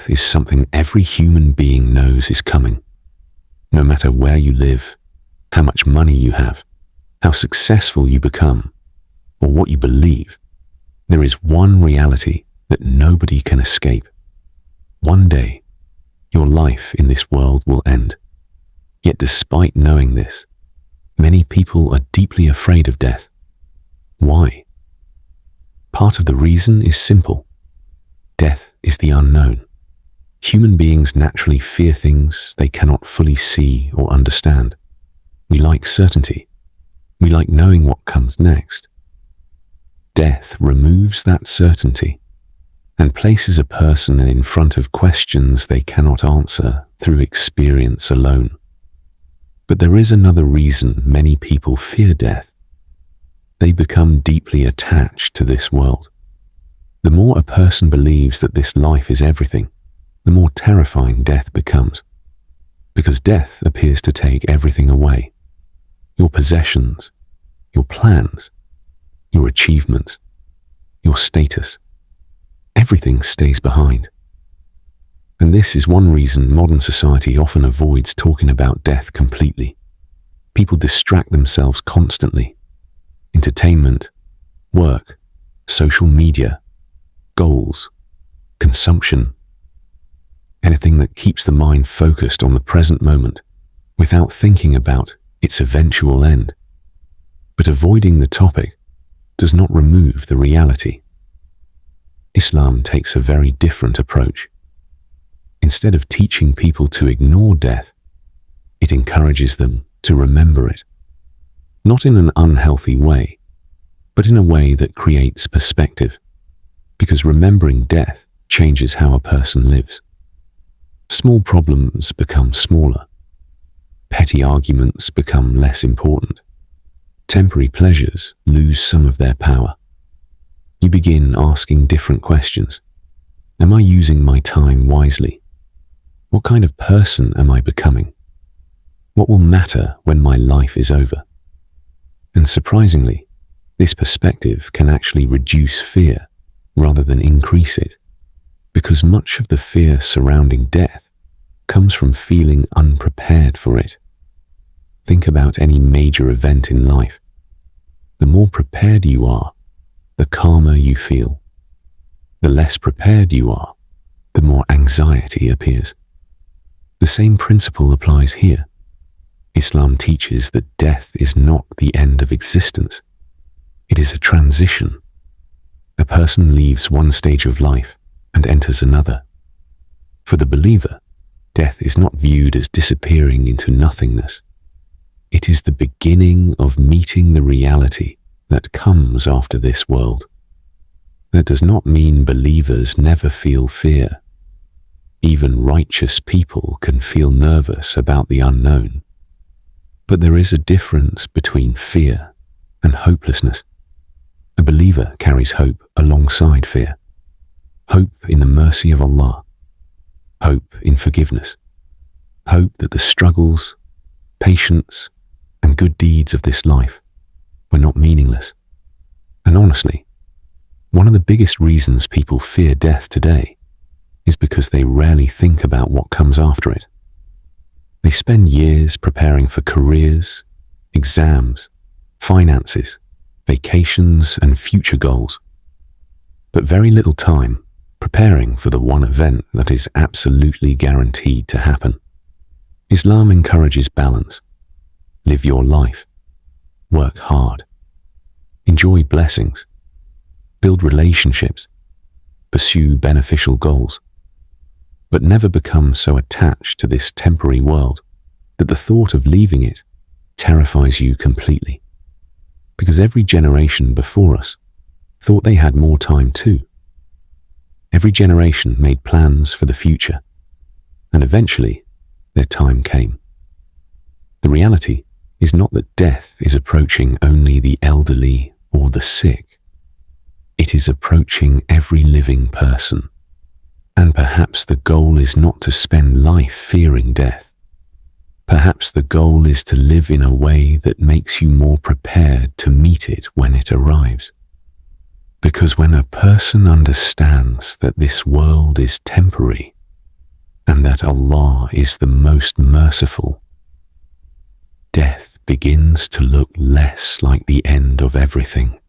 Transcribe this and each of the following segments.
Death is something every human being knows is coming. No matter where you live, how much money you have, how successful you become, or what you believe, there is one reality that nobody can escape. One day, your life in this world will end. Yet despite knowing this, many people are deeply afraid of death. Why? Part of the reason is simple. Death is the unknown. Human beings naturally fear things they cannot fully see or understand. We like certainty. We like knowing what comes next. Death removes that certainty and places a person in front of questions they cannot answer through experience alone. But there is another reason many people fear death. They become deeply attached to this world. The more a person believes that this life is everything, the more terrifying death becomes. Because death appears to take everything away. Your possessions, your plans, your achievements, your status. Everything stays behind. And this is one reason modern society often avoids talking about death completely. People distract themselves constantly. Entertainment, work, social media, goals, consumption. Anything that keeps the mind focused on the present moment without thinking about its eventual end. But avoiding the topic does not remove the reality. Islam takes a very different approach. Instead of teaching people to ignore death, it encourages them to remember it. Not in an unhealthy way, but in a way that creates perspective, because remembering death changes how a person lives. Small problems become smaller. Petty arguments become less important. Temporary pleasures lose some of their power. You begin asking different questions. Am I using my time wisely? What kind of person am I becoming? What will matter when my life is over? And surprisingly, this perspective can actually reduce fear rather than increase it, because much of the fear surrounding death comes from feeling unprepared for it. Think about any major event in life. The more prepared you are, the calmer you feel. The less prepared you are, the more anxiety appears. The same principle applies here. Islam teaches that death is not the end of existence. It is a transition. A person leaves one stage of life and enters another. For the believer, death is not viewed as disappearing into nothingness. It is the beginning of meeting the reality that comes after this world. That does not mean believers never feel fear. Even righteous people can feel nervous about the unknown. But there is a difference between fear and hopelessness. A believer carries hope alongside fear. Hope in the mercy of Allah. Hope in forgiveness. Hope that the struggles, patience, and good deeds of this life were not meaningless. And honestly, one of the biggest reasons people fear death today is because they rarely think about what comes after it. They spend years preparing for careers, exams, finances, vacations, and future goals, but very little time preparing for the one event that is absolutely guaranteed to happen. Islam encourages balance. Live your life. Work hard. Enjoy blessings. Build relationships. Pursue beneficial goals. But never become so attached to this temporary world that the thought of leaving it terrifies you completely. Because every generation before us thought they had more time too. Every generation made plans for the future, and eventually their time came. The reality is not that death is approaching only the elderly or the sick. It is approaching every living person. And perhaps the goal is not to spend life fearing death. Perhaps the goal is to live in a way that makes you more prepared to meet it when it arrives. Because when a person understands that this world is temporary and that Allah is the most merciful, death begins to look less like the end of everything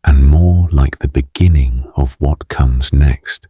and more like the beginning of what comes next.